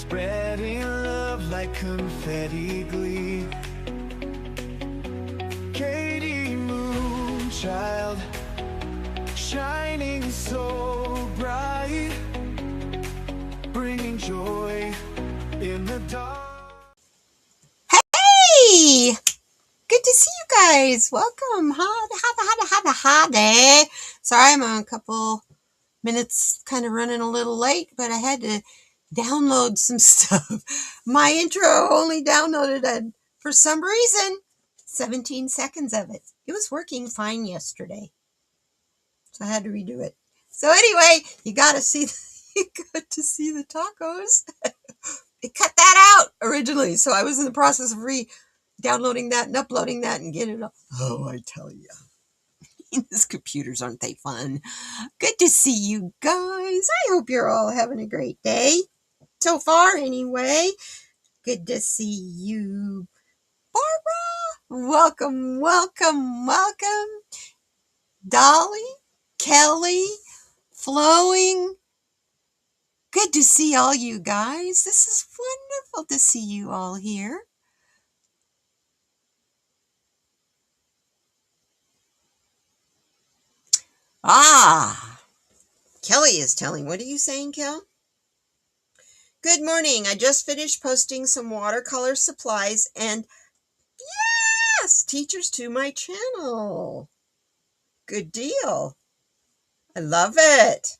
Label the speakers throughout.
Speaker 1: spreading love like confetti glee. Katie Moonchild, shining so bright, bringing joy in the dark.
Speaker 2: Hey! Good to see you guys. Welcome. Hi. Sorry, I'm a couple minutes kind of running a little late, but I had to download some stuff. My intro only downloaded, for some reason, 17 seconds of it. It was working fine yesterday, so I had to redo it. So anyway, you got to see the tacos. It cut that out originally, so I was in the process of downloading that and uploading that and getting it up. Oh, I tell you. These computers, aren't they fun? Good to see you guys. I hope you're all having a great day. So far, anyway. Good to see you, Barbara. Welcome. Dolly, Kelly, Flowing. Good to see all you guys. This is wonderful to see you all here. Kelly is telling. What are you saying, Kel? Good morning. I just finished posting some watercolor supplies and yes, teachers to my channel. Good deal. I love it.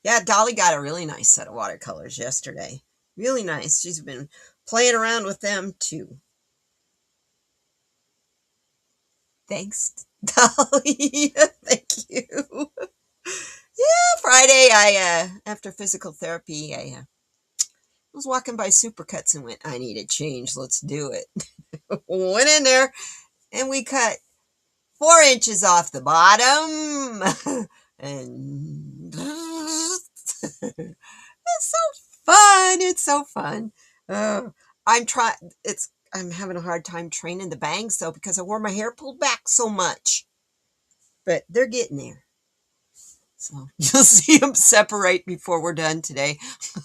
Speaker 2: Yeah, Dolly got a really nice set of watercolors yesterday. Really nice. She's been playing around with them too. Thanks, Dolly. Thank you. Yeah, Friday, after physical therapy, I was walking by Supercuts and went, I need a change. Let's do it. Went in there and we cut 4 inches off the bottom. And it's so fun. I'm having a hard time training the bangs though because I wore my hair pulled back so much. But they're getting there. So you'll see them separate before we're done today.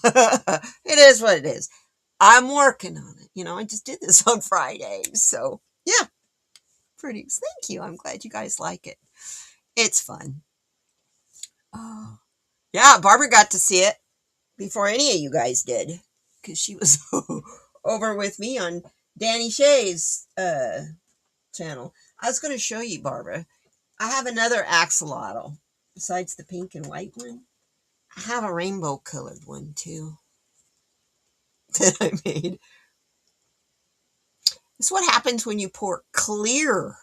Speaker 2: It is what it is. I'm working on it. I just did this on Friday. So yeah, pretty. Thank you. I'm glad you guys like it. It's fun. Oh, yeah. Barbara got to see it before any of you guys did because she was over with me on Danny Shay's channel. I was going to show you, Barbara. I have another axolotl besides the pink and white one. I have a rainbow colored one too that I made. It's what happens when you pour clear.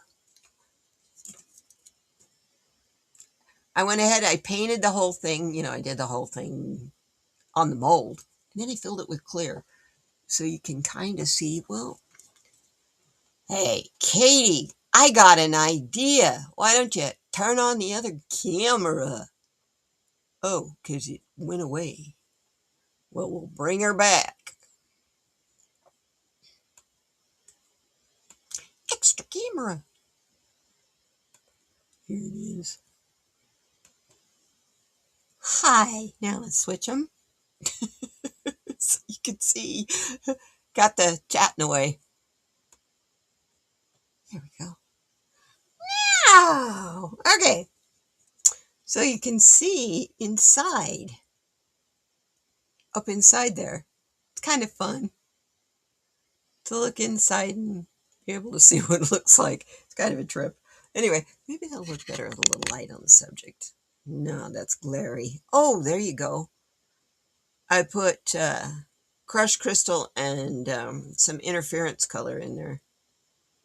Speaker 2: I went ahead, I painted the whole thing. I did the whole thing on the mold. And then I filled it with clear. So you can kind of see, well, hey, Katie, I got an idea. Why don't you turn on the other camera? Oh, because it went away. Well, we'll bring her back. Extra camera. Here it is. Hi. Now let's switch them. So you can see. Got the chatting away. There we go. Now. Okay. So you can see inside. Up inside there. It's kind of fun to look inside and be able to see what it looks like. It's kind of a trip. Anyway, maybe that'll look better with a little light on the subject. No, that's glary. Oh, there you go. I put crushed crystal and some interference color in there.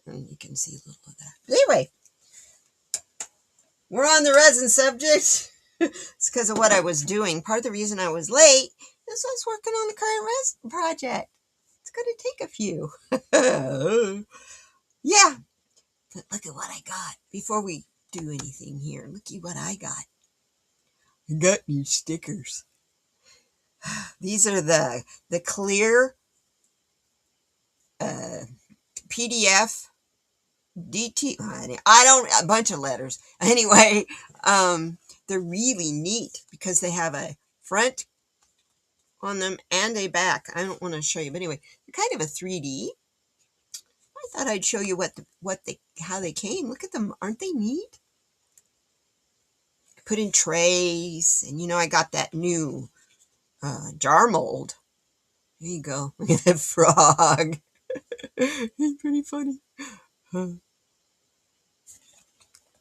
Speaker 2: And you can see a little of that. But anyway, we're on the resin subject. It's because of what I was doing. Part of the reason I was late is I was working on the current resin project. It's going to take a few. Yeah. But look at what I got. Before we do anything here, look at what I got. I got new stickers. These are the clear PDF DT. A bunch of letters. Anyway, They're really neat because they have a front on them and a back. I don't want to show you, but anyway, they're kind of a 3D. I thought I'd show you how they came. Look at them. Aren't they neat? Put in trays, and I got that new jar mold. There you go. Look at that frog. He's pretty funny.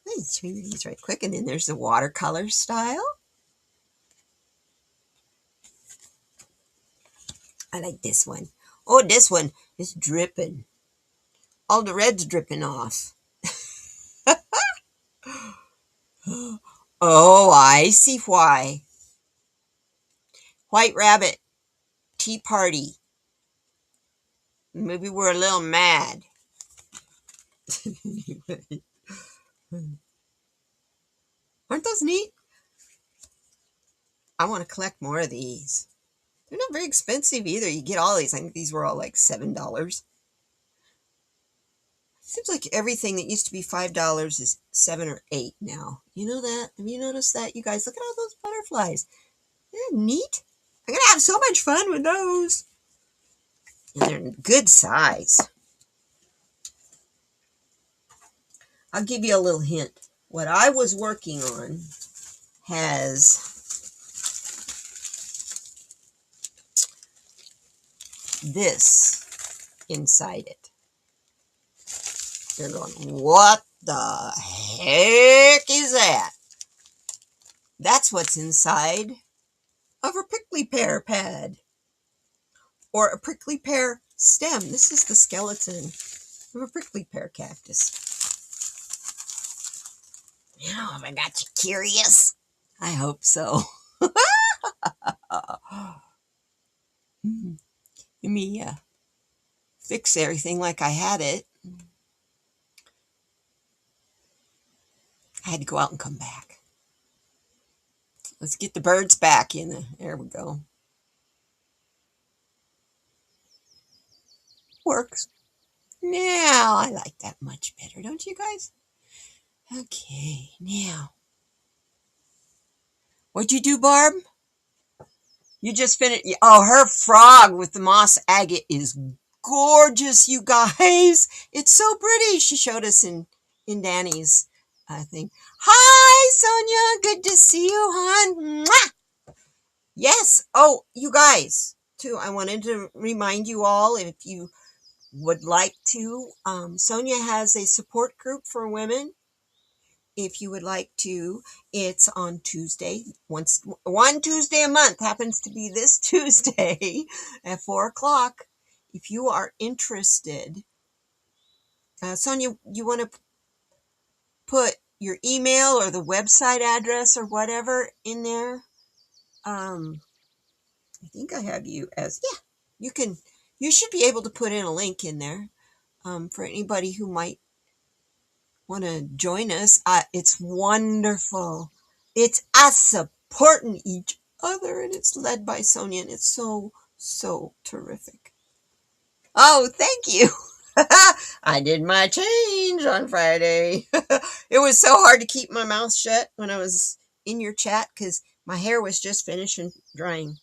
Speaker 2: Let's show you these right quick. And then there's the watercolor style. I like this one. Oh, this one is dripping. All the red's dripping off. Oh, I see why. White Rabbit Tea Party. Maybe we're a little mad. Aren't those neat? I want to collect more of these. They're not very expensive either. You get all these. I think these were all like $7. Seems like everything that used to be $5 is $7 or $8 now. You know that? Have you noticed that, you guys? Look at all those butterflies. Isn't that neat? I'm going to have so much fun with those. And they're in good size. I'll give you a little hint. What I was working on has this inside it. You're going, what the heck is that? That's what's inside of a prickly pear pad. Or a prickly pear stem. This is the skeleton of a prickly pear cactus. Have I got you curious? I hope so. Let me fix everything like I had it. I had to go out and come back. Let's get the birds back in the... There we go. Works. Now, I like that much better, don't you guys? Okay, now. What'd you do, Barb? You just finished... Oh, her frog with the moss agate is gorgeous, you guys. It's so pretty. She showed us in Danny's thing. Hi, Sonia. Good to see you, hon. Mwah! Yes. Oh, you guys, too. I wanted to remind you all, if you would like to, Sonia has a support group for women. If you would like to, it's on Tuesday. One Tuesday a month happens to be this Tuesday at 4:00. If you are interested, Sonia, you want to put your email or the website address or whatever in there? I think I have you as, you should be able to put in a link in there for anybody who might want to join us. It's wonderful. It's us supporting each other, and it's led by Sonia, and it's so, so terrific. Oh, thank you. I did my change on Friday. It was so hard to keep my mouth shut when I was in your chat because my hair was just finishing drying.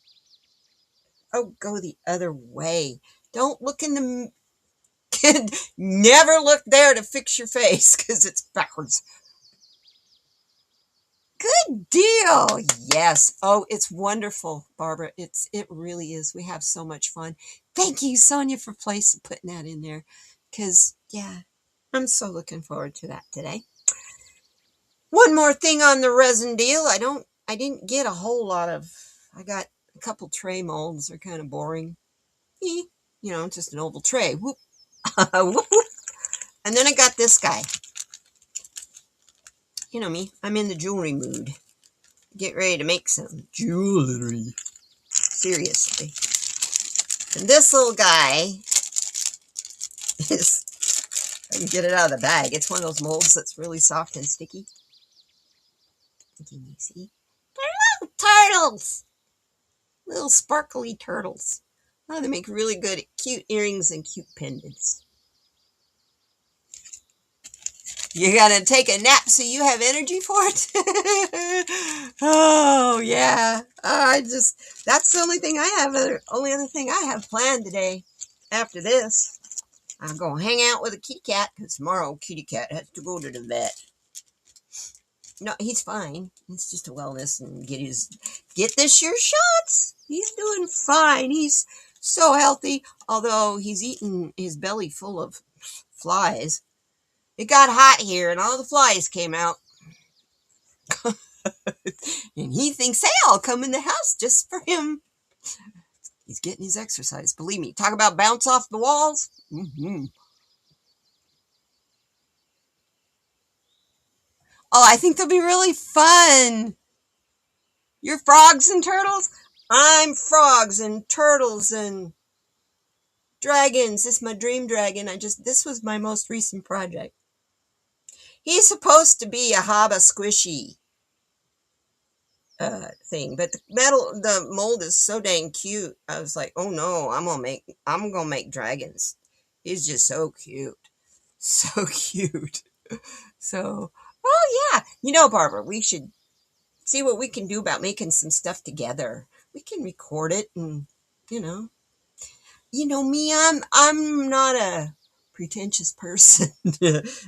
Speaker 2: Oh, go the other way. Don't look in the... Never look there to fix your face because it's backwards. Good deal. Yes. Oh, it's wonderful, Barbara. It really is. We have so much fun. Thank you, Sonia, for putting that in there. Because, I'm so looking forward to that today. One more thing on the resin deal. I didn't get a whole lot of... I got a couple tray molds. They're kind of boring. Just an oval tray. Whoop. Whoop, whoop. And then I got this guy. You know me, I'm in the jewelry mood. Get ready to make some jewelry. Seriously. And this little guy is, I can get it out of the bag. It's one of those molds that's really soft and sticky. Can you see? They're little turtles. Little sparkly turtles. Oh, they make really good, cute earrings and cute pendants. You gotta take a nap so you have energy for it. Oh yeah. That's the only thing I have. Only other thing I have planned today. After this, I'm gonna hang out with a kitty cat because tomorrow kitty cat has to go to the vet. No, he's fine. It's just a wellness and get this year's shots. He's doing fine. He's so healthy, although he's eating his belly full of flies. It got hot here and all the flies came out. And he thinks, hey, I'll come in the house just for him. He's getting his exercise. Believe me, talk about bounce off the walls. Oh, I think they'll be really fun. You're frogs and turtles? I'm frogs and turtles and dragons. This is my dream dragon. This was my most recent project. He's supposed to be a Haba squishy thing, but the mold is so dang cute. I was like, oh no, I'm gonna make dragons. He's just so cute. So cute. So, oh yeah. Barbara, we should see what we can do about making some stuff together. We can record it and, you know. Me, I'm not a pretentious person.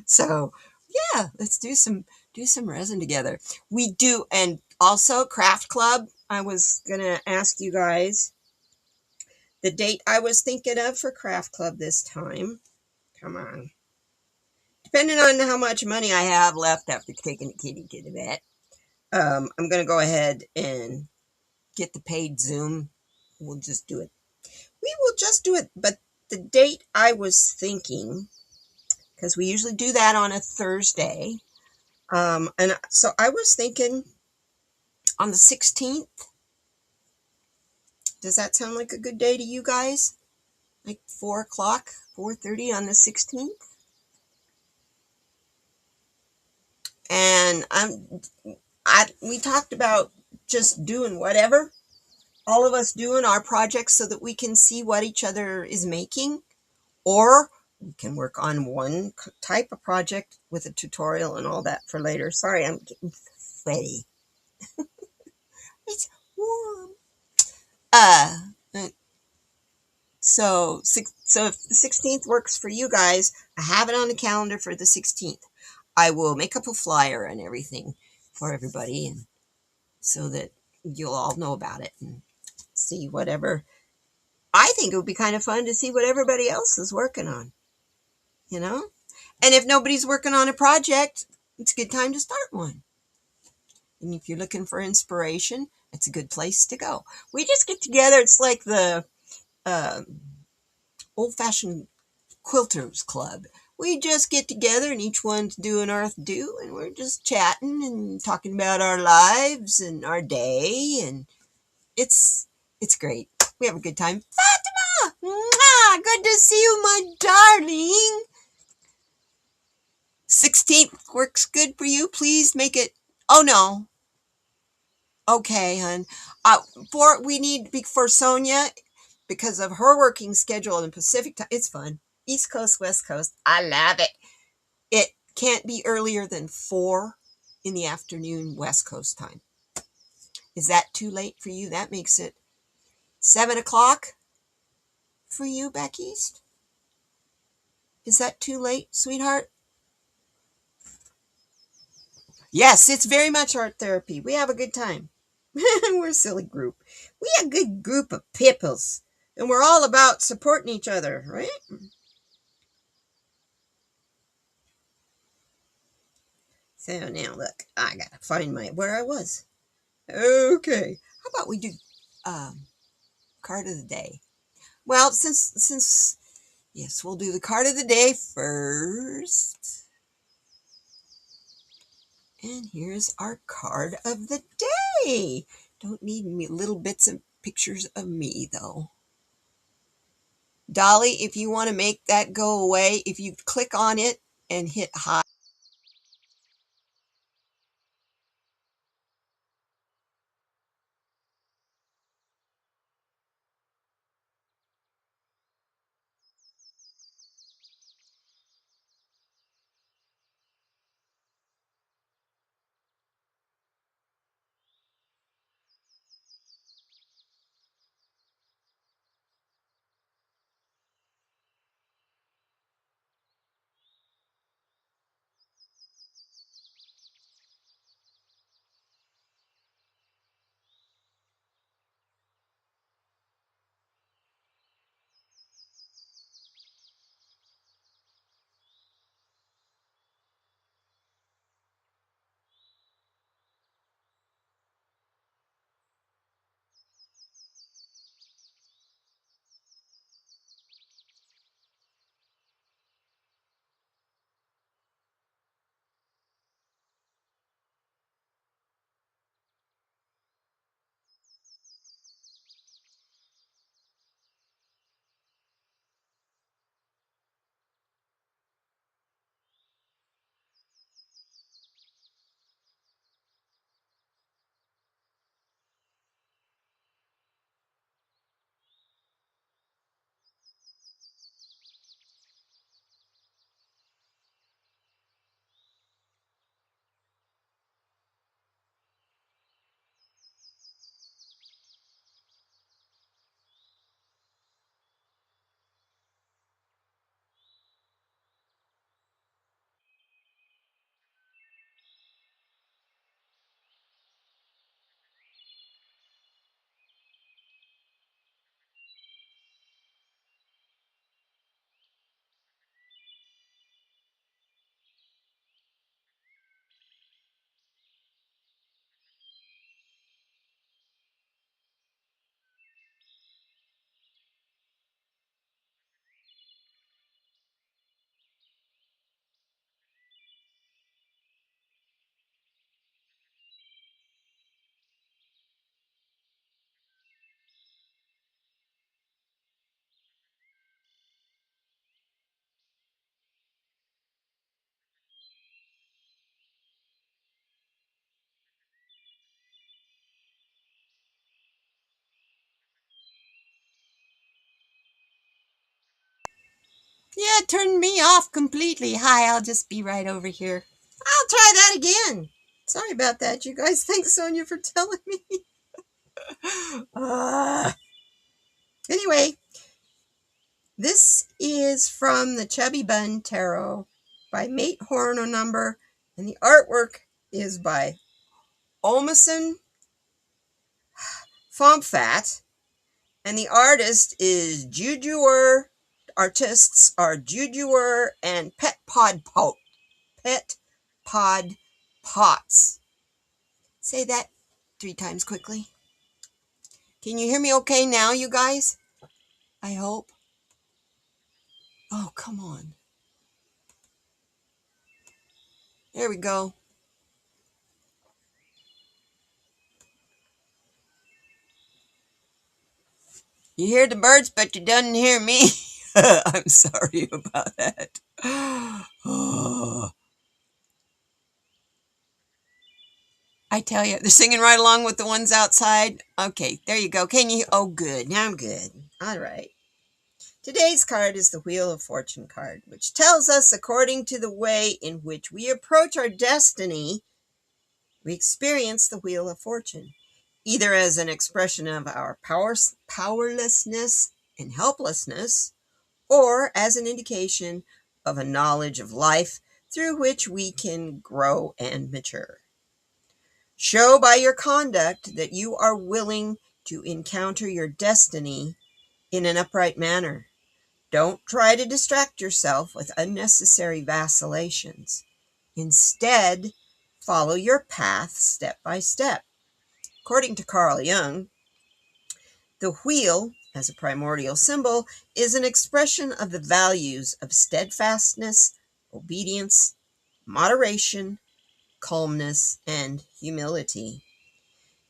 Speaker 2: So, yeah, let's do some resin together. We do, and also craft club. I was going to ask you guys the date I was thinking of for craft club this time. Come on. Depending on how much money I have left after taking the kitty to the vet, I'm going to go ahead and get the paid Zoom. We'll just do it. We will just do it. But the date I was thinking, because we usually do that on a Thursday, and so I was thinking on the 16th. Does that sound like a good day to you guys? Like 4 o'clock, 4:30 on the 16th? And we talked about just doing whatever, all of us doing our projects so that we can see what each other is making, or we can work on one type of project with a tutorial and all that for later. Sorry, I'm getting sweaty. It's warm. Uh, so if the 16th works for you guys, I have it on the calendar for the 16th. I will make up a flyer and everything for everybody, and so that you'll all know about it and see whatever. I think it would be kind of fun to see what everybody else is working on, And if nobody's working on a project, it's a good time to start one. And if you're looking for inspiration, it's a good place to go. We just get together. It's like the old-fashioned quilters club. We just get together and each one's doing our due, and we're just chatting and talking about our lives and our day, and it's great. We have a good time. Fatima! Mwah! Good to see you, my darling. 16th works good for you. Please make it. Oh no. Okay, hon. For Sonia, because of her working schedule in the Pacific time, it's fun. East Coast, West Coast. I love it. It can't be earlier than 4 in the afternoon, West Coast time. Is that too late for you? That makes it 7 o'clock for you back east? Is that too late, sweetheart? Yes, it's very much art therapy. We have a good time. We're a silly group. We're a good group of peoples. And we're all about supporting each other, right? So now look, I gotta find where I was. Okay. How about we do card of the day? Well, since yes, we'll do the card of the day first. And here's our card of the day. Don't need little bits of pictures of me, though. Dolly, if you want to make that go away, if you click on it and hit hide. Yeah, it turned me off completely. Hi, I'll just be right over here. I'll try that again. Sorry about that, you guys. Thanks, Sonia, for telling me. Anyway, this is from the Chubby Bun Tarot by Mate Horno Number, and the artwork is by Olmason Fomfat, and the artist is Jujuer. Artists are Jujuer and Pet Pod Pots. Say that 3 times quickly. Can you hear me okay now, you guys? I hope. Oh, come on. There we go. You hear the birds, but you doesn't hear me. I'm sorry about that. Oh, I tell you, they're singing right along with the ones outside. Okay, there you go. Can you? Oh, good. Now I'm good. All right. Today's card is the Wheel of Fortune card, which tells us, according to the way in which we approach our destiny, we experience the Wheel of Fortune, either as an expression of our powerlessness and helplessness, or as an indication of a knowledge of life through which we can grow and mature. Show by your conduct that you are willing to encounter your destiny in an upright manner. Don't try to distract yourself with unnecessary vacillations. Instead, follow your path step by step. According to Carl Jung, the wheel, as a primordial symbol, is an expression of the values of steadfastness, obedience, moderation, calmness, and humility.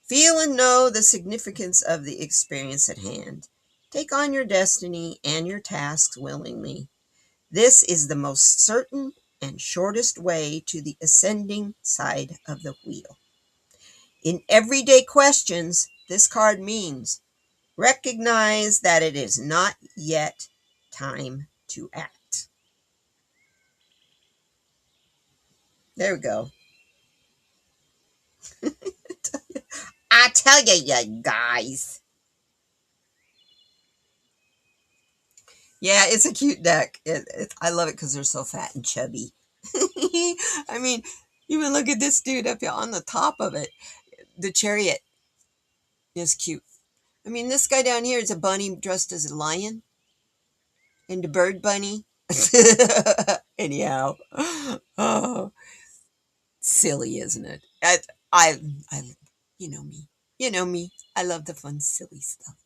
Speaker 2: Feel and know the significance of the experience at hand. Take on your destiny and your tasks willingly. This is the most certain and shortest way to the ascending side of the wheel. In everyday questions, this card means recognize that it is not yet time to act. There we go. I tell you, you guys. Yeah, it's a cute deck. I love it because they're so fat and chubby. I mean, even look at this dude up here on the top of it. The chariot is cute. I mean, this guy down here is a bunny dressed as a lion. And the bird bunny. Anyhow. Oh, silly, isn't it? I, you know me. You know me. I love the fun, silly stuff.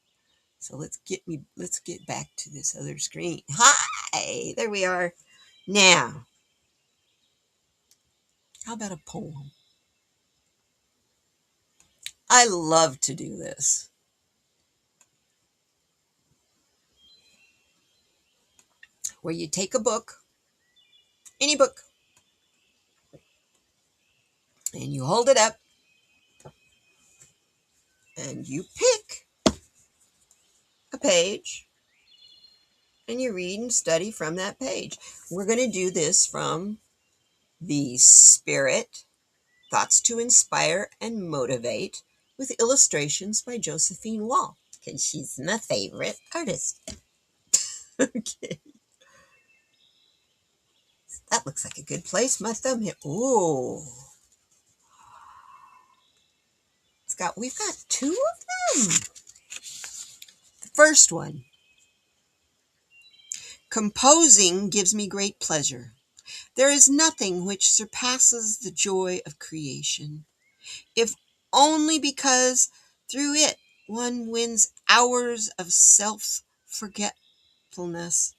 Speaker 2: So let's get back to this other screen. Hi, there we are. Now, how about a poem? I love to do this. Where you take a book, any book, and you hold it up, and you pick a page, and you read and study from that page. We're going to do this from the Spirit, Thoughts to Inspire and Motivate, with illustrations by Josephine Wall, because she's my favorite artist. Okay. That looks like a good place. My thumb here. Ooh. We've got 2 of them. The first one. Composing gives me great pleasure. There is nothing which surpasses the joy of creation, if only because through it one wins hours of self-forgetfulness.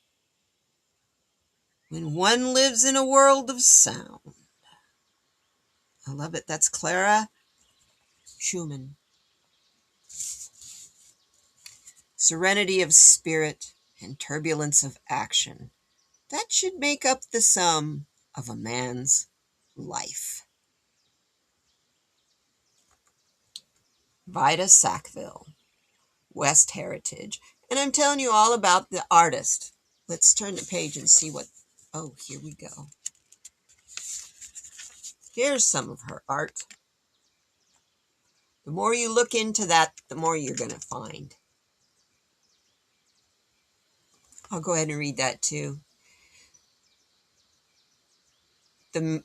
Speaker 2: When one lives in a world of sound. I love it. That's Clara Schumann. Serenity of spirit and turbulence of action. That should make up the sum of a man's life. Vida Sackville, West Heritage. And I'm telling you all about the artist. Let's turn the page and see what, oh, here we go. Here's some of her art. The more you look into that, the more you're going to find. I'll go ahead and read that too. The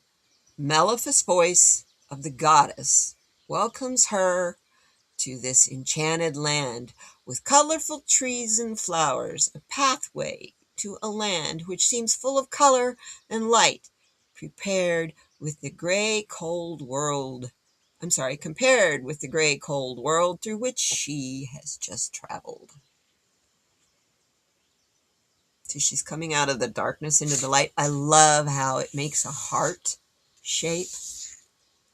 Speaker 2: mellifluous voice of the goddess welcomes her to this enchanted land with colorful trees and flowers, a pathway to a land which seems full of color and light, prepared with the gray, cold world. Compared with the gray, cold world through which she has just traveled. So she's coming out of the darkness into the light. I love how it makes a heart shape.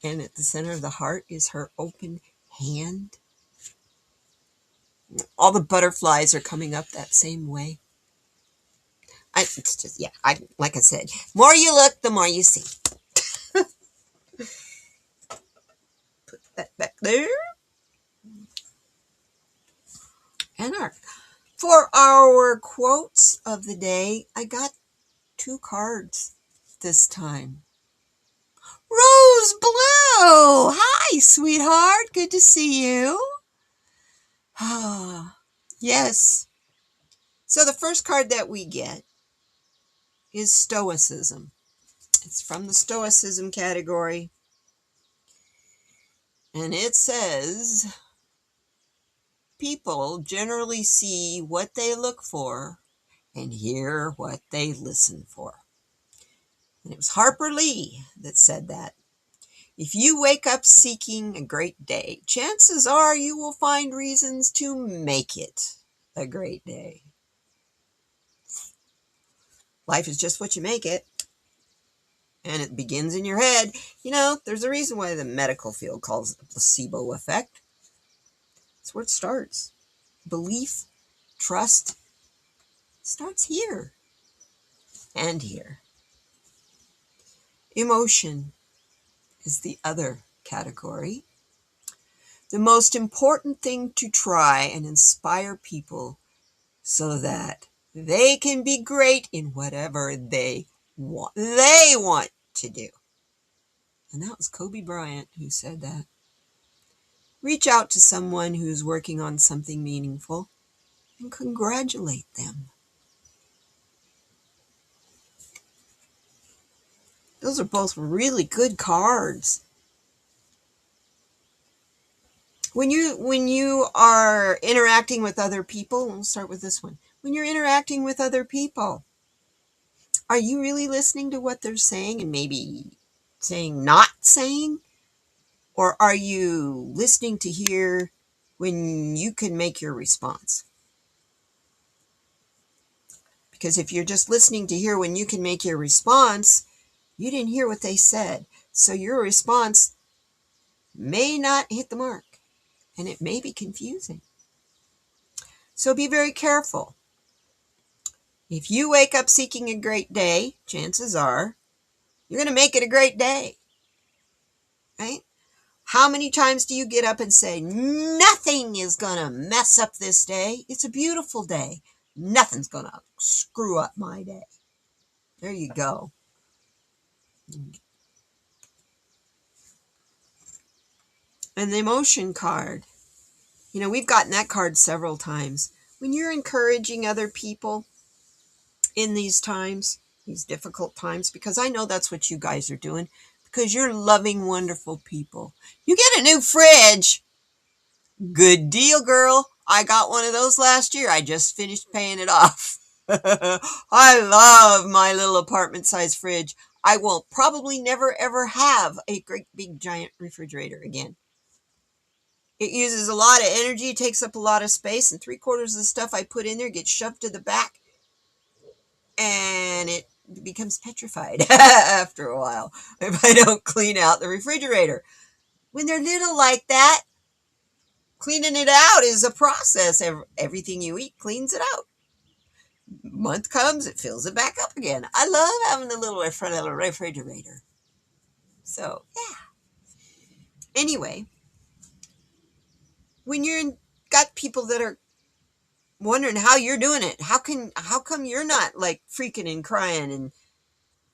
Speaker 2: And at the center of the heart is her open hand. All the butterflies are coming up that same way. Like I said, more you look, the more you see. Put that back there. And for our quotes of the day, I got 2 cards this time. Rose Blue! Hi, sweetheart. Good to see you. Ah, yes. So the first card that we get is Stoicism. It's from the Stoicism category. And it says, people generally see what they look for and hear what they listen for. And it was Harper Lee that said that. If you wake up seeking a great day, chances are you will find reasons to make it a great day. Life is just what you make it. And it begins in your head. You know, there's a reason why the medical field calls it the placebo effect. That's where it starts. Belief, trust, starts here and here. Emotion is the other category. The most important thing to try and inspire people so that they can be great in whatever they want to do. And that was Kobe Bryant who said that. Reach out to someone who's working on something meaningful and congratulate them. Those are both really good cards. When you are interacting with other people, we'll start with this one. When you're interacting with other people, are you really listening to what they're saying and maybe not saying? Or are you listening to hear when you can make your response? Because if you're just listening to hear when you can make your response, you didn't hear what they said. So your response may not hit the mark, and it may be confusing. So be very careful. If you wake up seeking a great day, chances are you're going to make it a great day, right? How many times do you get up and say, nothing is going to mess up this day? It's a beautiful day. Nothing's going to screw up my day. There you go. And the emotion card. You know, we've gotten that card several times. When you're encouraging other people in these times, these difficult times, because I know that's what you guys are doing, because you're loving, wonderful people. You get a new fridge. Good deal, girl. I got one of those last year. I just finished paying it off. I love my little apartment-sized fridge. I will probably never, ever have a great big giant refrigerator again. It uses a lot of energy, takes up a lot of space, and 3/4 of the stuff I put in there gets shoved to the back, and it becomes petrified after a while if I don't clean out the refrigerator. When they're little like that, cleaning it out is a process. Everything you eat cleans it out. Month comes, it fills it back up again. I love having the little refrigerator. So, yeah. Anyway, when got people that are wondering how you're doing it. How come you're not like freaking and crying and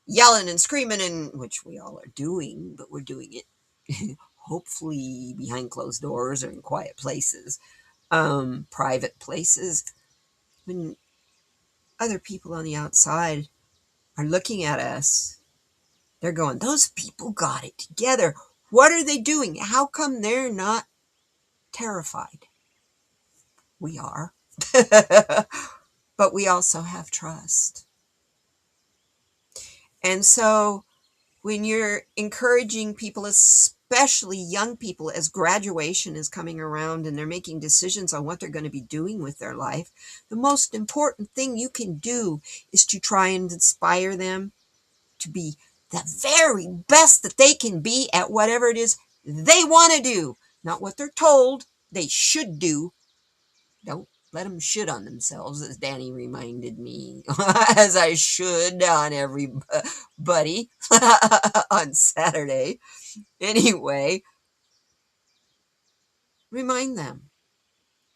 Speaker 2: yelling and screaming, and which we all are doing, but we're doing it hopefully behind closed doors or in quiet places, private places, when other people on the outside are looking at us. They're going, those people got it together. What are they doing? How come they're not terrified? We are. But we also have trust. And so when you're encouraging people, especially young people, as graduation is coming around and they're making decisions on what they're going to be doing with their life, the most important thing you can do is to try and inspire them to be the very best that they can be at whatever it is they want to do, not what they're told they should do. Don't let them shit on themselves, as Danny reminded me, as I should on everybody on Saturday. Anyway, remind them.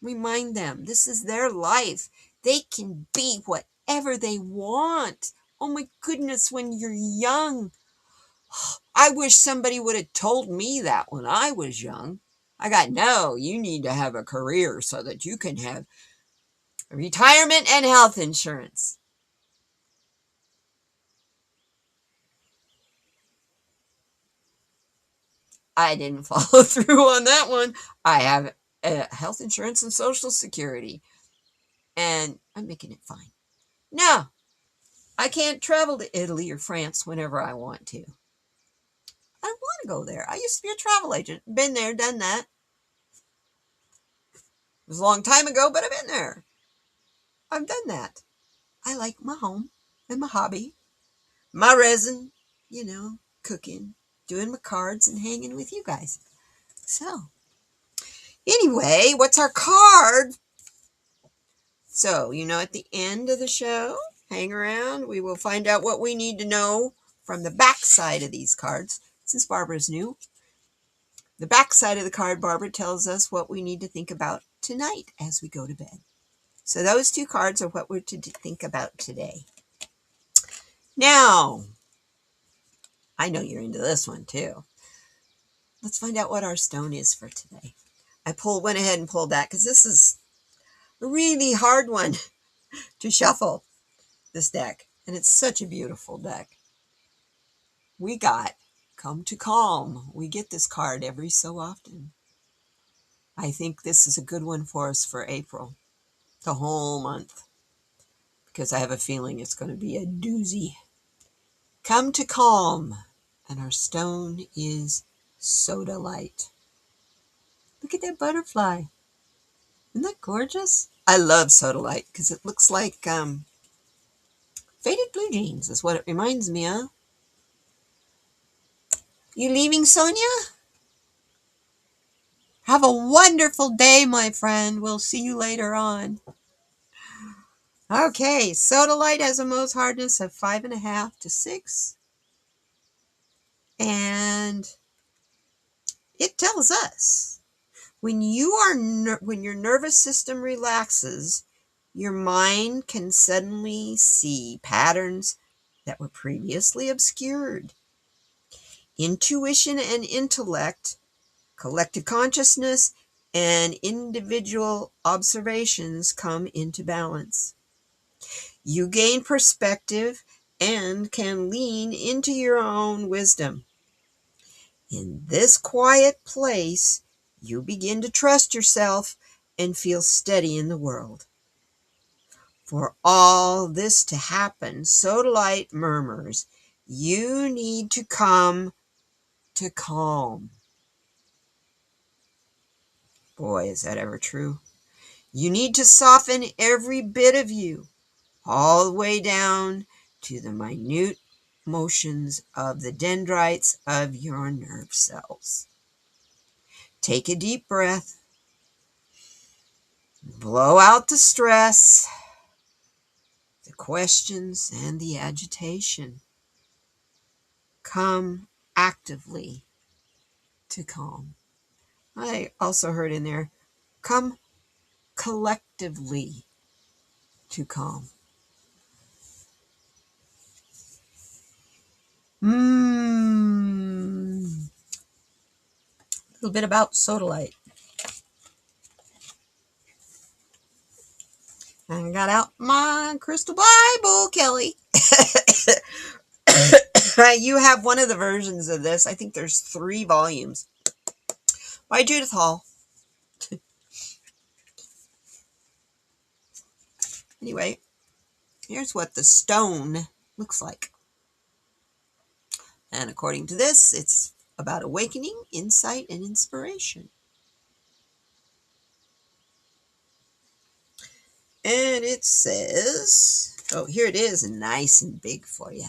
Speaker 2: Remind them this is their life. They can be whatever they want. Oh my goodness, when you're young, I wish somebody would have told me that when I was young. No, you need to have a career so that you can have retirement and health insurance. I didn't follow through on that one. I have health insurance and Social Security, and I'm making it fine. No, I can't travel to Italy or France whenever I want to. I want to go there. I used to be a travel agent. Been there, done that. It was a long time ago, but I've been there. I've done that. I like my home and my hobby, my resin, cooking, doing my cards, and hanging with you guys. So, anyway, what's our card? So, at the end of the show, hang around. We will find out what we need to know from the back side of these cards. Since Barbara's new, the back side of the card, Barbara tells us what we need to think about tonight as we go to bed. So those two cards are what we're to think about today. Now, I know you're into this one too. Let's find out what our stone is for today. I went ahead and pulled that because this is a really hard one to shuffle, this deck. And it's such a beautiful deck. We got Come to Calm. We get this card every so often. I think this is a good one for us for April, the whole month, because I have a feeling it's going to be a doozy. Come to Calm. And our stone is Sodalite. Look at that butterfly. Isn't that gorgeous? I love Sodalite because it looks like faded blue jeans is what it reminds me of. You leaving, Sonia? Have a wonderful day, my friend. We'll see you later on. Okay, Sodalite has a Mohs hardness of 5.5 to 6. And it tells us when when your nervous system relaxes, your mind can suddenly see patterns that were previously obscured. Intuition and intellect, collective consciousness, and individual observations come into balance. You gain perspective and can lean into your own wisdom. In this quiet place, you begin to trust yourself and feel steady in the world. For all this to happen, Sodalite murmurs, you need to come to calm. Boy, is that ever true. You need to soften every bit of you, all the way down to the minute motions of the dendrites of your nerve cells. Take a deep breath. Blow out the stress, the questions, and the agitation. Come actively to calm. I also heard in there, come collectively too calm. A little bit about sodalite. I got out my crystal Bible, Kelly. You have one of the versions of this. I think there's 3 volumes by Judith Hall. Anyway, here's what the stone looks like. And according to this, it's about awakening, insight, and inspiration. And it says, oh, here it is, nice and big for you.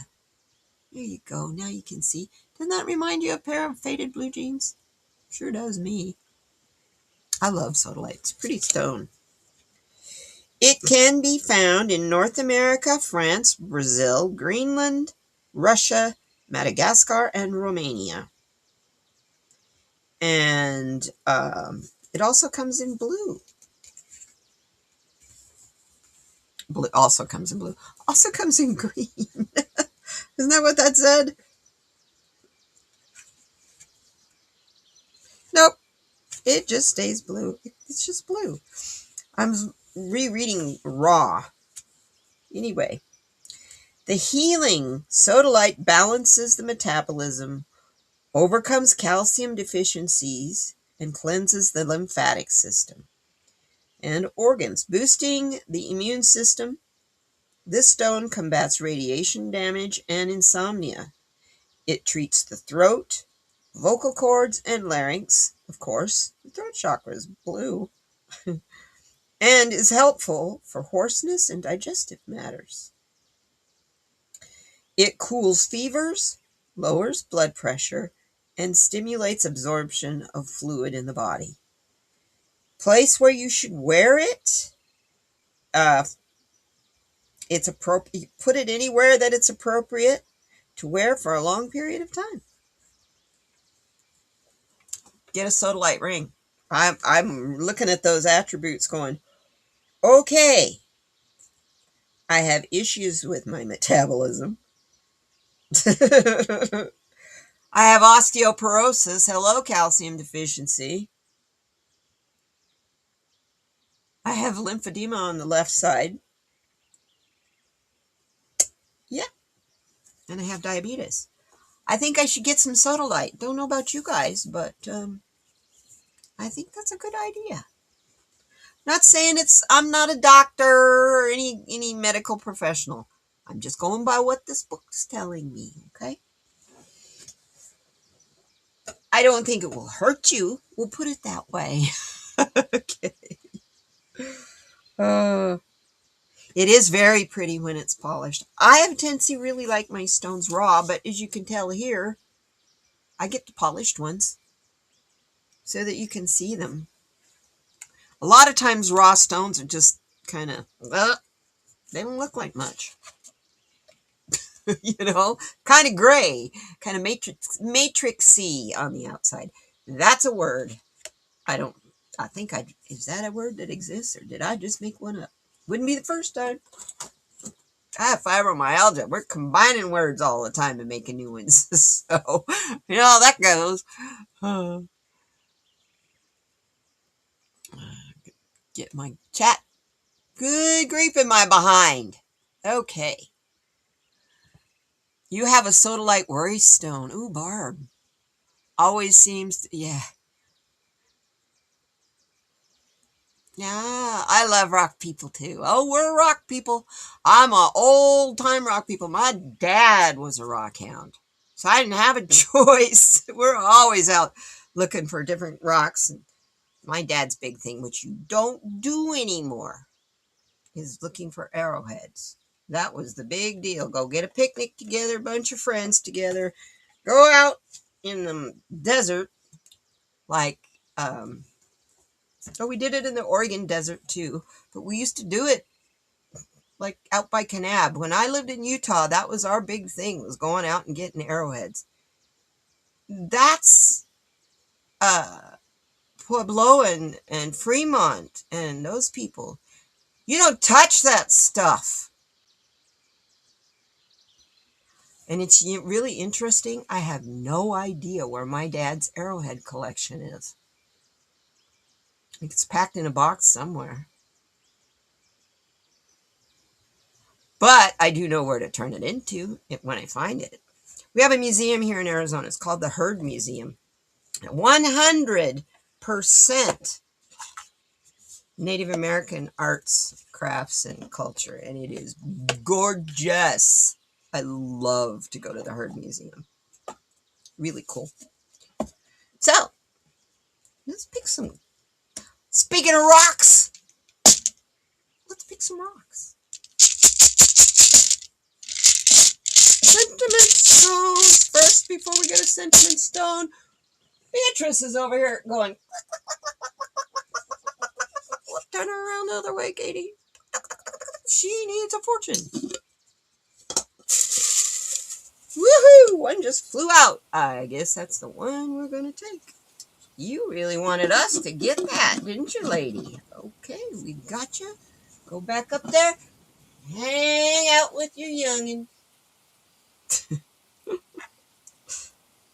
Speaker 2: There you go. Now you can see. Doesn't that remind you of a pair of faded blue jeans? Sure does me. I love sodalite. It's a pretty stone. It can be found in North America, France, Brazil, Greenland, Russia, Madagascar, and Romania. And it also comes in blue. Also comes in blue. Also comes in green. Isn't that what that said? Nope. It just stays blue. It's just blue. I'm rereading Raw. Anyway, the healing sodalite balances the metabolism, overcomes calcium deficiencies, and cleanses the lymphatic system and organs, boosting the immune system. This stone combats radiation damage and insomnia. It treats the throat, vocal cords, and larynx. Of course, the throat chakra is blue. And is helpful for hoarseness and digestive matters. It cools fevers, lowers blood pressure, and stimulates absorption of fluid in the body. Place where you should wear it. It's appropriate. Put it anywhere that it's appropriate to wear for a long period of time. Get a sodalite ring. I'm looking at those attributes going, okay, I have issues with my metabolism. I have osteoporosis. Hello, calcium deficiency. I have lymphedema on the left side. Yeah. And I have diabetes. I think I should get some sodalite. Don't know about you guys, but I think that's a good idea. Not saying I'm not a doctor or any medical professional. I'm just going by what this book's telling me, okay? I don't think it will hurt you. We'll put it that way. Okay. It is very pretty when it's polished. I have a tendency really like my stones raw, but as you can tell here, I get the polished ones so that you can see them. A lot of times raw stones are just kind of, they don't look like much. Kind of gray, kind of matrixy on the outside. That's a word. Is that a word that exists, or did I just make one up? Wouldn't be the first time. I have fibromyalgia. We're combining words all the time and making new ones. So, how that goes. Get my chat. Good grief in my behind. Okay. You have a sodalite worry stone. Ooh, Barb. Always seems to, yeah. Yeah, I love rock people too. Oh, we're rock people. I'm an old-time rock people. My dad was a rock hound, so I didn't have a choice. We're always out looking for different rocks. And my dad's big thing, which you don't do anymore, is looking for arrowheads. That was the big deal. Go get a picnic together, a bunch of friends together. Go out in the desert, like, we did it in the Oregon desert too, but we used to do it like out by Kanab. When I lived in Utah, that was our big thing, was going out and getting arrowheads. That's Pueblo and Fremont and those people. You don't touch that stuff. And it's really interesting. I have no idea where my dad's arrowhead collection is. It's packed in a box somewhere. But I do know where to turn it into when I find it. We have a museum here in Arizona. It's called the Heard Museum. 100% Native American arts, crafts, and culture. And it is gorgeous. I love to go to the Heard Museum. Really cool. So, let's pick some. Speaking of rocks, let's pick some rocks. Sentiment stones. First, before we get a sentiment stone, Beatrice is over here going. Turn her around the other way, Katie. She needs a fortune. Woohoo! One just flew out. I guess that's the one we're going to take. You really wanted us to get that, didn't you, lady? Okay, we got you. Go back up there. Hang out with your youngin'.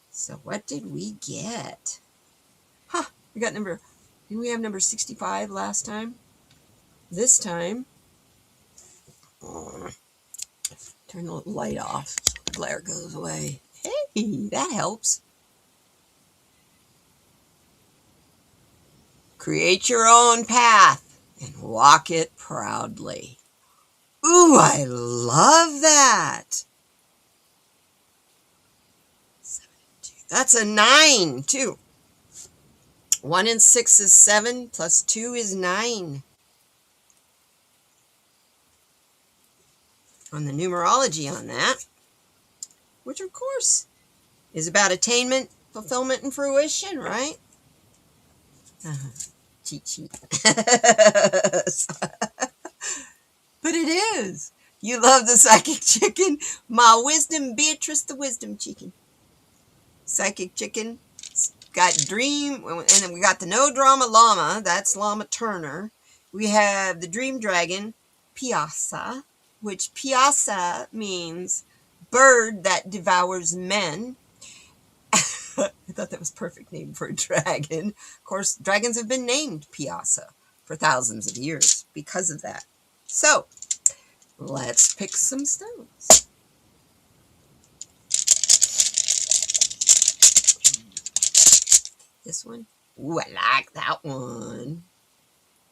Speaker 2: So what did we get? We got didn't we have number 65 last time? This time, turn the light off so the glare goes away. Hey, that helps. Create your own path and walk it proudly. Ooh, I love that. 72. That's a 9, too. 1 and 6 is 7, plus 2 is 9. On the numerology on that, which of course is about attainment, fulfillment, and fruition, right? Cheat. But it is. You love the psychic chicken. My wisdom, Beatrice the wisdom chicken. Psychic chicken. Got dream, and then we got the no drama llama. That's Llama Turner. We have the dream dragon, Piasa, which Piasa means bird that devours men. I thought that was a perfect name for a dragon. Of course, dragons have been named Piasa for thousands of years because of that. So, let's pick some stones. This one? Ooh, I like that one.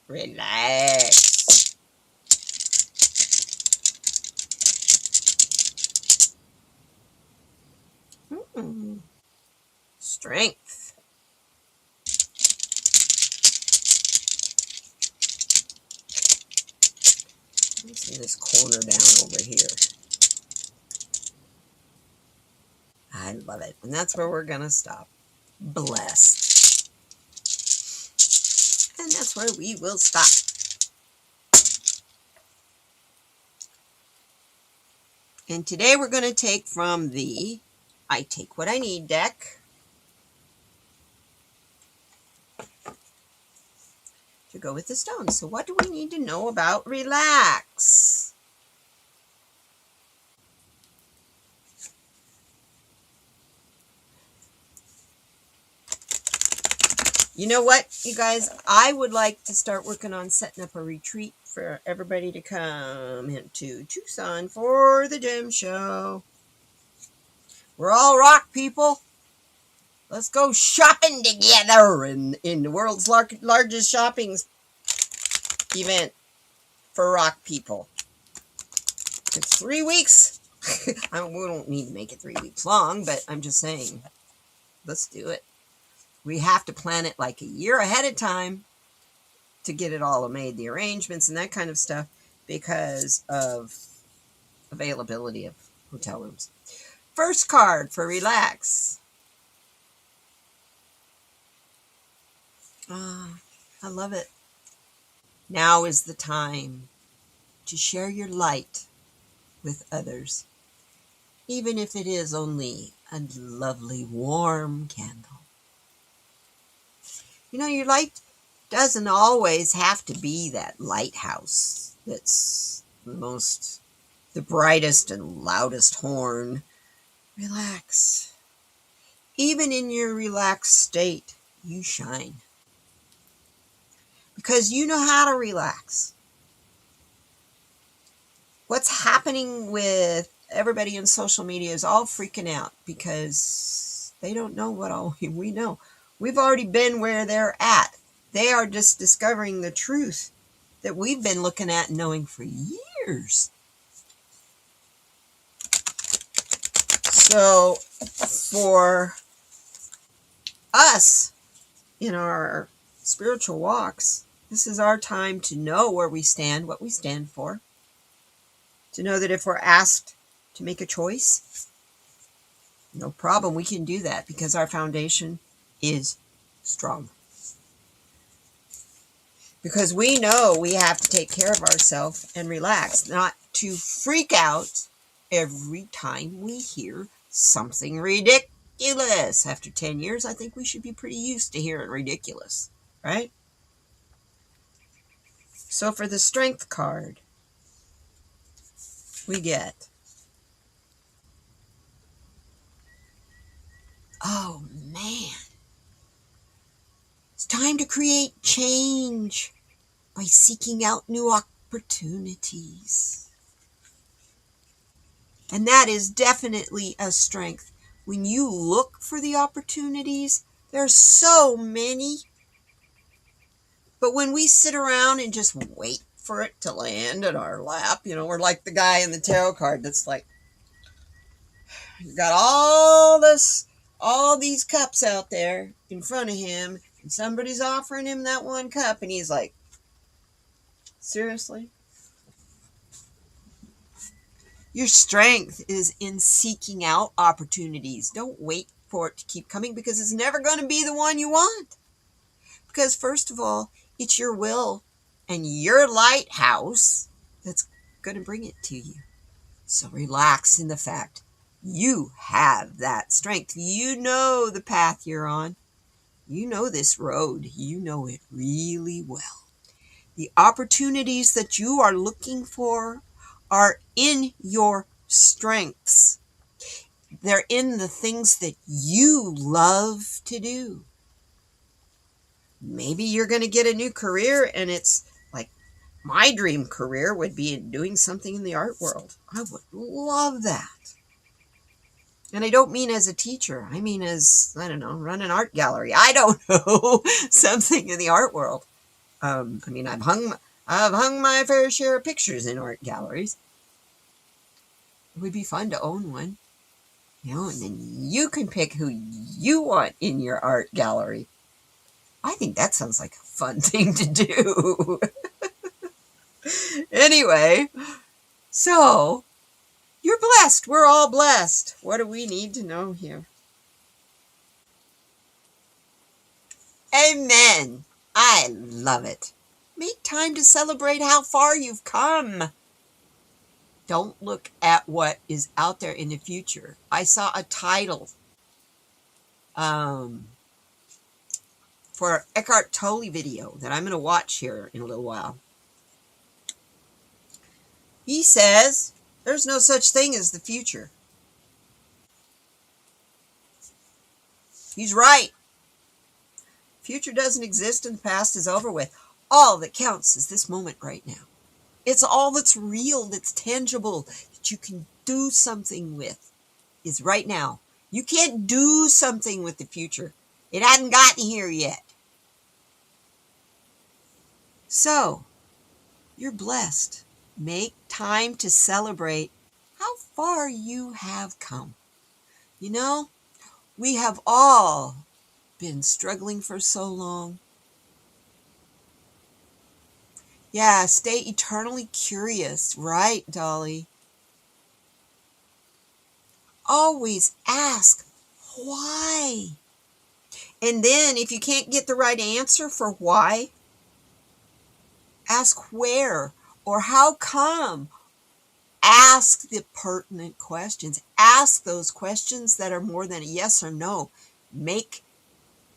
Speaker 2: Relax. Strength. Let's see this corner down over here. I love it. And that's where we're going to stop. Blessed. And that's where we will stop. And today we're going to take from the I Take What I Need deck. To go with the stones. So what do we need to know about relax? You know what, you guys? I would like to start working on setting up a retreat for everybody to come into Tucson for the gem show. We're all rock people. Let's go shopping together in the world's largest shopping event for rock people. It's 3 weeks. We don't need to make it 3 weeks long, but I'm just saying, let's do it. We have to plan it like a year ahead of time to get it all made, the arrangements and that kind of stuff, because of availability of hotel rooms. First card for relax. I love it. Now is the time to share your light with others, even if it is only a lovely warm candle. You know, your light doesn't always have to be that lighthouse that's the brightest and loudest horn. Relax. Even in your relaxed state, you shine. Because you know how to relax. What's happening with everybody in social media is all freaking out because they don't know what all we know. We've already been where they're at. They are just discovering the truth that we've been looking at and knowing for years. So for us in our spiritual walks, this is our time to know where we stand, what we stand for. To know that if we're asked to make a choice, no problem, we can do that because our foundation is strong. Because we know we have to take care of ourselves and relax, not to freak out every time we hear something ridiculous. After 10 years, I think we should be pretty used to hearing ridiculous, right? So for the strength card, we get, oh man, it's time to create change by seeking out new opportunities. And that is definitely a strength. When you look for the opportunities, there's so many. But when we sit around and just wait for it to land in our lap, we're like the guy in the tarot card that's like, got all these cups out there in front of him, and somebody's offering him that one cup, and he's like, seriously? Your strength is in seeking out opportunities. Don't wait for it to keep coming because it's never going to be the one you want. Because first of all, it's your will and your lighthouse that's going to bring it to you. So relax in the fact you have that strength. You know the path you're on. You know this road. You know it really well. The opportunities that you are looking for are in your strengths. They're in the things that you love to do. Maybe you're going to get a new career and it's like my dream career would be doing something in the art world. I would love that. And I don't mean as a teacher. I mean as, run an art gallery. I don't know, something in the art world. I've hung my fair share of pictures in art galleries. It would be fun to own one, and then you can pick who you want in your art gallery. I think that sounds like a fun thing to do. Anyway, so you're blessed. We're all blessed. What do we need to know here? Amen. I love it. Make time to celebrate how far you've come. Don't look at what is out there in the future. I saw a title for Eckhart Tolle video that I'm going to watch here in a little while. He says there's no such thing as the future. He's right. Future doesn't exist and the past is over with. All that counts is this moment right now. It's all that's real, that's tangible, that you can do something with, is right now. You can't do something with the future. It hadn't gotten here yet. So, you're blessed. Make time to celebrate how far you have come. We have all been struggling for so long. Yeah, stay eternally curious, right, Dolly? Always ask why. And then if you can't get the right answer for why, ask where or how come. Ask the pertinent questions. Ask those questions that are more than a yes or no. Make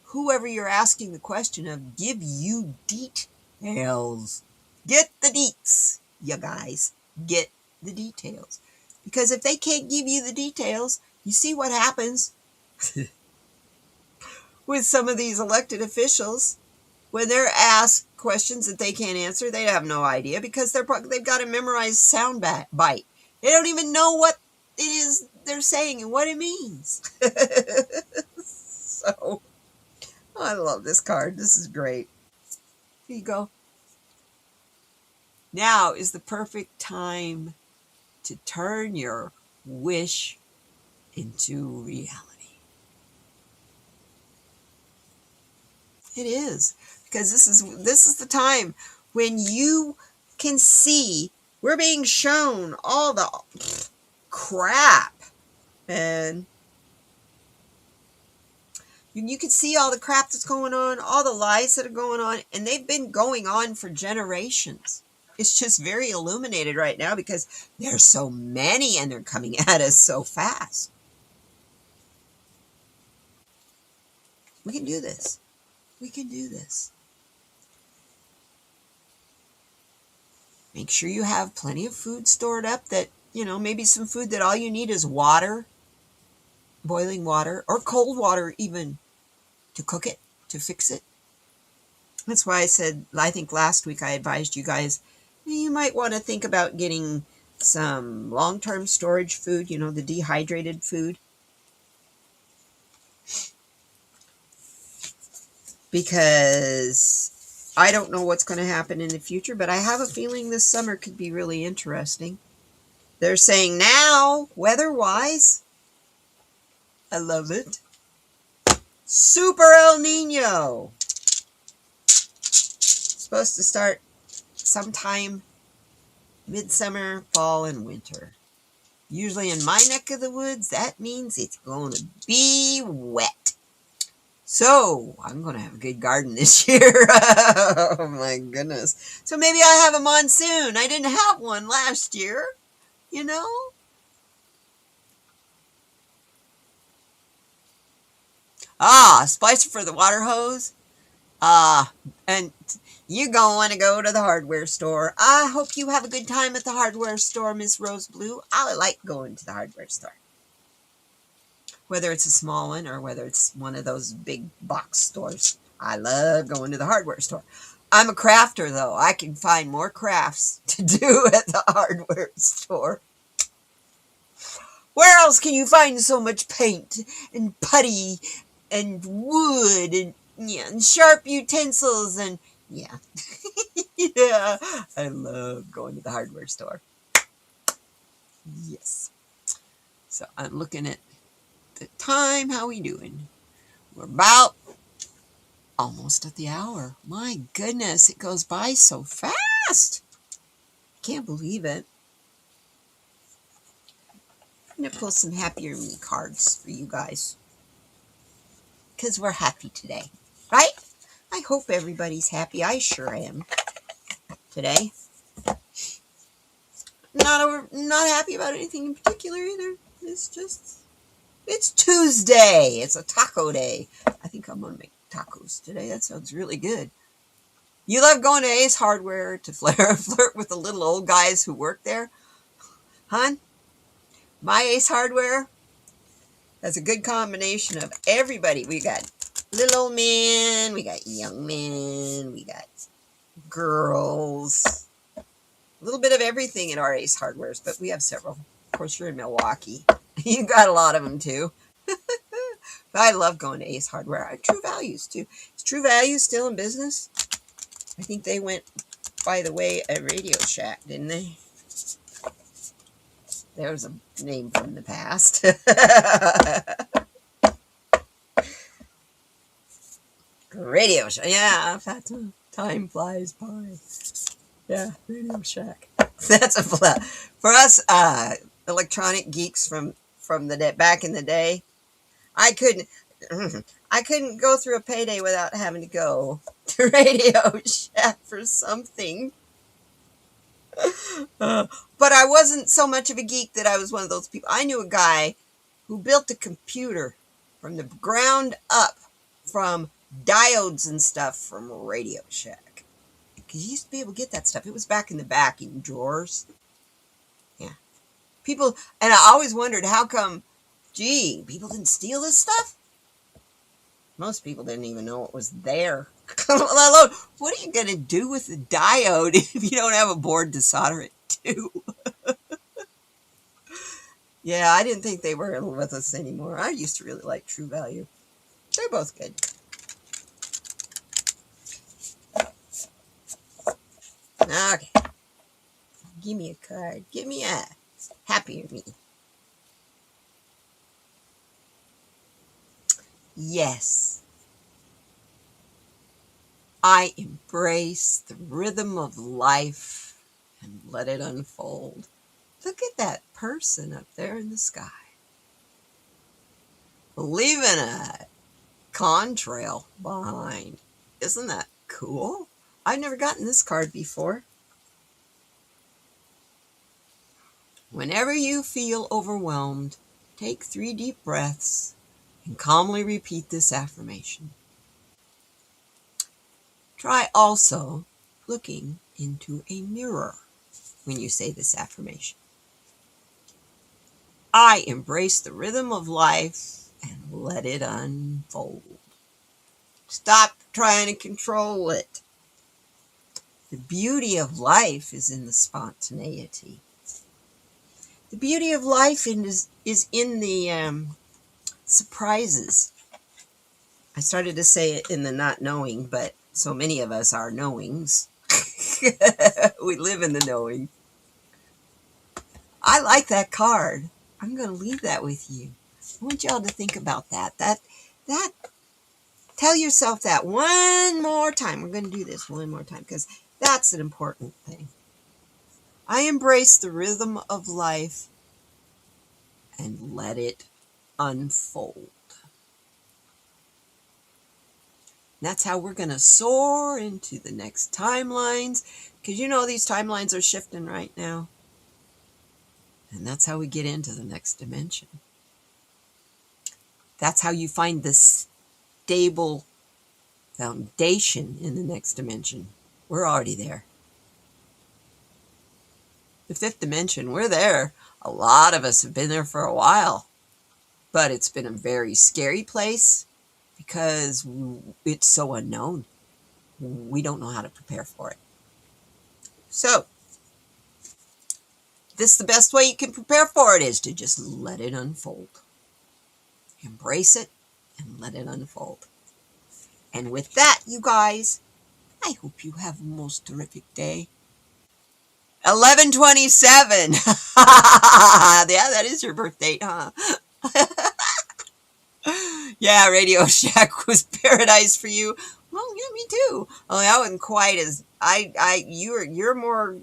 Speaker 2: whoever you're asking the question of give you details. Get the deets. you guys get the details. Because if they can't give you the details, you see what happens with some of these elected officials. When they're asked questions that they can't answer, they have no idea because they've got to memorize sound bite. They don't even know what it is they're saying and what it means. So, I love this card. This is great. Here you go. Now is the perfect time to turn your wish into reality. It is, because this is the time when you can see we're being shown all the crap, man. You can see all the crap that's going on, all the lies that are going on, and they've been going on for generations. It's just very illuminated right now because there's so many and they're coming at us so fast. We can do this. We can do this. Make sure you have plenty of food stored up that, maybe some food that all you need is water, boiling water, or cold water even to cook it, to fix it. That's why I think last week I advised you guys, you might want to think about getting some long-term storage food, the dehydrated food. Because I don't know what's going to happen in the future, but I have a feeling this summer could be really interesting. They're saying now, weather-wise, I love it, Super El Nino. Supposed to start sometime midsummer, fall, and winter. Usually in my neck of the woods, that means it's going to be wet. So, I'm going to have a good garden this year. Oh my goodness. So maybe I have a monsoon. I didn't have one last year, Splicer for the water hose. And you're going to want to go to the hardware store. I hope you have a good time at the hardware store, Miss Rose Blue. I like going to the hardware store. Whether it's a small one or whether it's one of those big box stores. I love going to the hardware store. I'm a crafter, though. I can find more crafts to do at the hardware store. Where else can you find so much paint and putty and wood and sharp utensils and yeah. Yeah, I love going to the hardware store. Yes. So I'm looking at the time. How we doing? We're about almost at the hour. My goodness, it goes by so fast. Can't believe it. I'm going to pull some Happier Me cards for you guys. Because we're happy today, right? I hope everybody's happy. I sure am today. Not happy about anything in particular either. It's Tuesday. It's a taco day. I think I'm going to make tacos today. That sounds really good. You love going to Ace Hardware to flirt with the little old guys who work there? Hon, my Ace Hardware has a good combination of everybody. We got little old men, we got young men, we got girls. A little bit of everything at our Ace Hardwares, but we have several. Of course, you're in Milwaukee. You got a lot of them, too. But I love going to Ace Hardware. True Values, too. Is True Values still in business? I think they went by the way of Radio Shack, didn't they? There's a name from the past. Radio Shack. Yeah, time flies by. Yeah, Radio Shack. That's for us electronic geeks from the back in the day. I couldn't go through a payday without having to go to Radio Shack for something. But I wasn't so much of a geek that I was one of those people. I knew a guy who built a computer from the ground up from diodes and stuff from Radio Shack. because you used to be able to get that stuff. It was back in the back in drawers. Yeah. People, and I always wondered how come, gee, people didn't steal this stuff? Most people didn't even know it was there. Let alone, what are you going to do with the diode if you don't have a board to solder it to? Yeah, I didn't think they were with us anymore. I used to really like True Value. They're both good. Okay. Give me a card. Give me a happier me. Yes. I embrace the rhythm of life and let it unfold. Look at that person up there in the sky. Leaving a contrail behind. Isn't that cool? I've never gotten this card before. Whenever you feel overwhelmed, take 3 deep breaths and calmly repeat this affirmation. Try also looking into a mirror when you say this affirmation. I embrace the rhythm of life and let it unfold. Stop trying to control it. The beauty of life is in the spontaneity. The beauty of life is in the surprises. I started to say it in the not knowing, but so many of us are knowings. We live in the knowing. I like that card. I'm going to leave that with you. I want y'all to think about that. Tell yourself that one more time. We're going to do this one more time because that's an important thing. I embrace the rhythm of life and let it unfold. That's how we're going to soar into the next timelines, because you know these timelines are shifting right now. And that's how we get into the next dimension. That's how you find the stable foundation in the next dimension. We're already there. The 5th dimension, we're there. A lot of us have been there for a while, but it's been a very scary place because it's so unknown. We don't know how to prepare for it. So, the best way you can prepare for it is to just let it unfold. Embrace it and let it unfold. And with that, you guys, I hope you have a most terrific day. 11/27. Yeah, that is your birth date, huh? Yeah, Radio Shack was paradise for you. Well, yeah, me too. Oh, I wasn't quite as you're more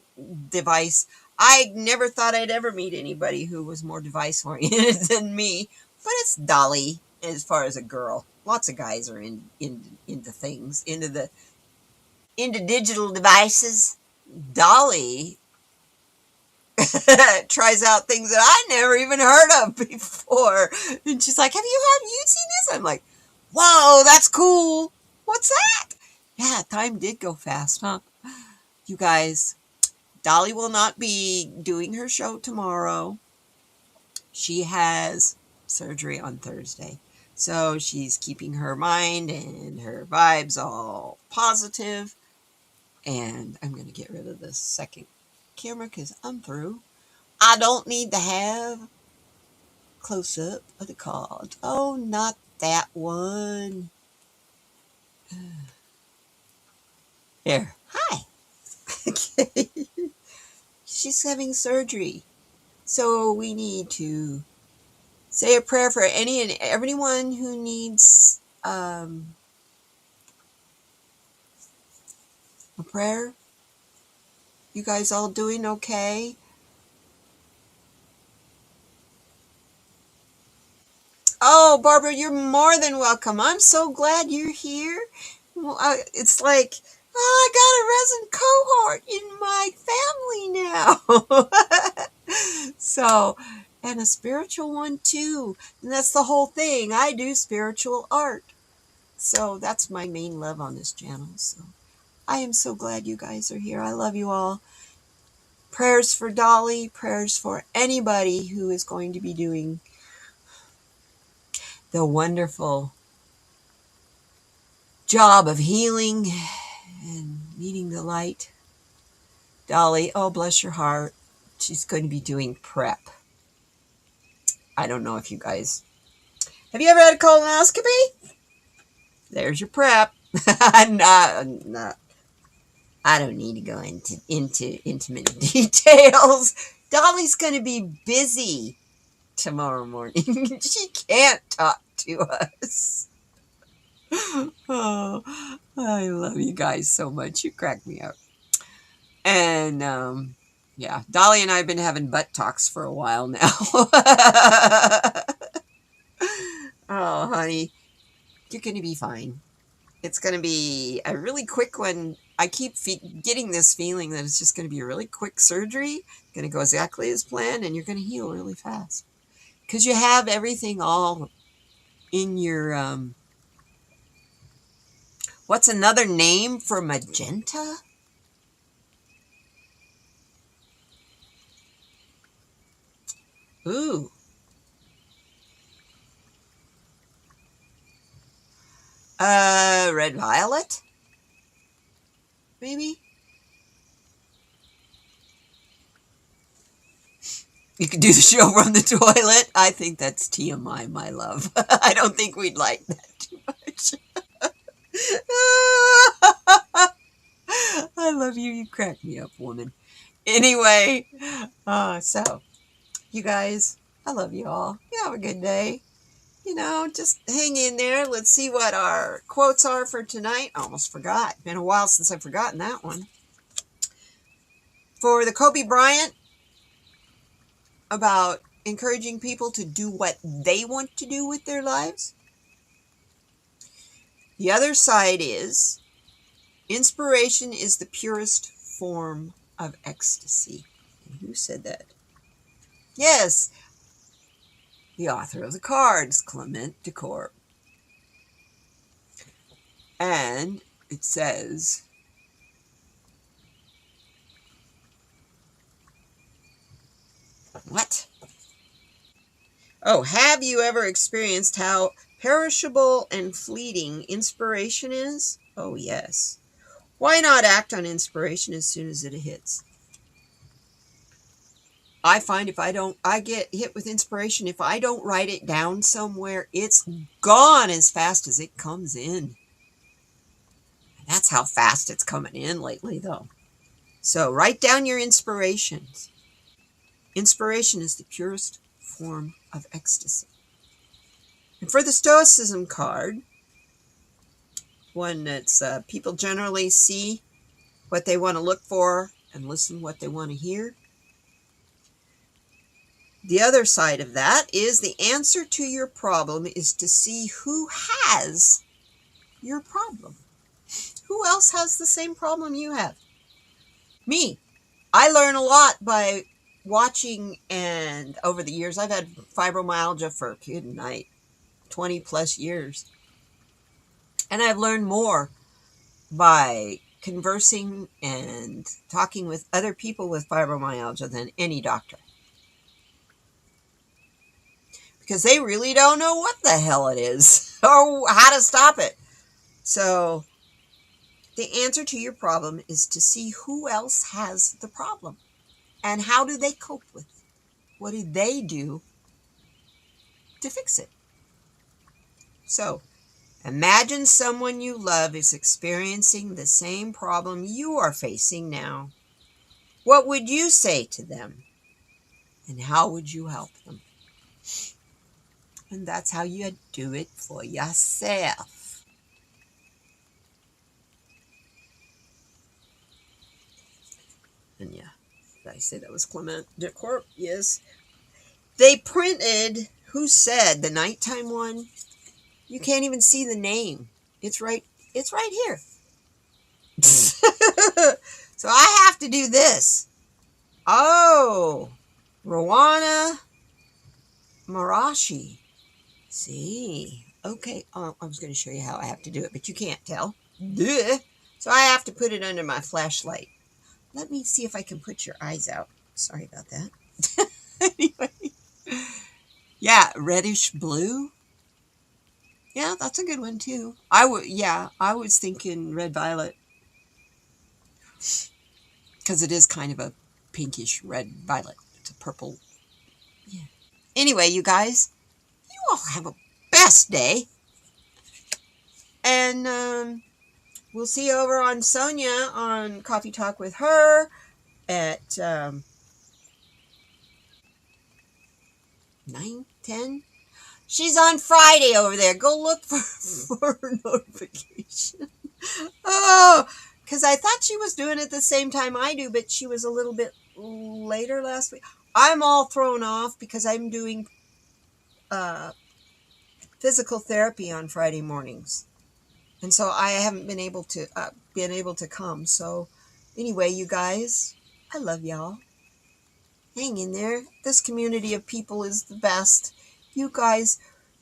Speaker 2: device. I never thought I'd ever meet anybody who was more device oriented than me. But it's Dolly as far as a girl. Lots of guys are into things, into digital devices. Dolly tries out things that I never even heard of before. And she's like, have you seen this? I'm like, whoa, that's cool. What's that? Yeah, time did go fast, huh? You guys, Dolly will not be doing her show tomorrow. She has surgery on Thursday. So she's keeping her mind and her vibes all positive. And I'm going to get rid of the second camera because I'm through. I don't need to have close-up of the card. Oh, not that one. Here. Hi. Okay. She's having surgery. So we need to say a prayer for any and everyone who needs a prayer. You guys all doing okay? Oh, Barbara, you're more than welcome. I'm so glad you're here. Well, it's like, I got a resin cohort in my family now. So, and a spiritual one too. And that's the whole thing. I do spiritual art. So that's my main love on this channel. So I am so glad you guys are here. I love you all. Prayers for Dolly, prayers for anybody who is going to be doing the wonderful job of healing and meeting the light. Dolly, oh, bless your heart. She's going to be doing prep. I don't know if you guys... Have you ever had a colonoscopy? There's your prep. Not, I don't need to go into intimate details. Dolly's going to be busy tomorrow morning. She can't talk to us. Oh, I love you guys so much. You crack me up. And yeah, Dolly and I have been having butt talks for a while now. Oh, honey, you're going to be fine. It's going to be a really quick one. I keep getting this feeling that it's just going to be a really quick surgery. Going to go exactly as planned, and you're going to heal really fast. Because you have everything all in your... what's another name for magenta? Ooh. Red violet? Maybe? You could do the show from the toilet. I think that's TMI, my love. I don't think we'd like that too much. I love you. You crack me up, woman. Anyway, so, you guys, I love you all. You have a good day. You know, just hang in there. Let's see what our quotes are for tonight. I almost forgot. Been a while since I've forgotten that one. For the Kobe Bryant, about encouraging people to do what they want to do with their lives. The other side is, inspiration is the purest form of ecstasy. And who said that? Yes, the author of the cards, Clement Decorp. And it says, what? Oh, have you ever experienced how perishable and fleeting inspiration is? Oh, yes. Why not act on inspiration as soon as it hits? I find if I get hit with inspiration, if I don't write it down somewhere, it's gone as fast as it comes in. That's how fast it's coming in lately, though. So write down your inspirations. Inspiration is the purest form of ecstasy. And for the Stoicism card, one that's people generally see what they want to look for and listen what they want to hear. The other side of that is the answer to your problem is to see who has your problem. Who else has the same problem you have? Me. I learn a lot by watching, and over the years, I've had fibromyalgia for, good night, 20 plus years. And I've learned more by conversing and talking with other people with fibromyalgia than any doctor. Because they really don't know what the hell it is or how to stop it. So the answer to your problem is to see who else has the problem and how do they cope with it. What do they do to fix it? So imagine someone you love is experiencing the same problem you are facing now. What would you say to them? And how would you help them? And that's how you do it for yourself. And yeah, did I say that was Clement Decorp? Yes. They printed, who said, the nighttime one? You can't even see the name. It's right here. So I have to do this. Oh, Rowana Marashi. See, okay. I was going to show you how I have to do it, but you can't tell. Duh. So I have to put it under my flashlight. Let me see if I can put your eyes out. Sorry about that. Anyway. Yeah, reddish blue. Yeah, that's a good one too. I was thinking red violet because it is kind of a pinkish red violet. It's a purple. Yeah. Anyway, you guys, you all have a best day. And we'll see you over on Sonia on Coffee Talk with her at 9, 10. She's on Friday over there. Go look for her notification. Oh, because I thought she was doing it the same time I do, but she was a little bit later last week. I'm all thrown off because I'm doing physical therapy on Friday mornings. And so I haven't been able to come. So anyway, you guys, I love y'all. Hang in there. This community of people is the best. You guys,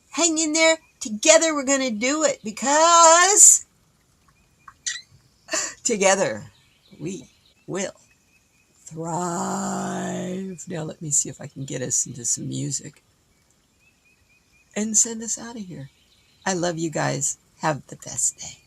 Speaker 2: hang in there. Together we're going to do it because together we will thrive. Now let me see if I can get us into some music and send us out of here. I love you guys. Have the best day.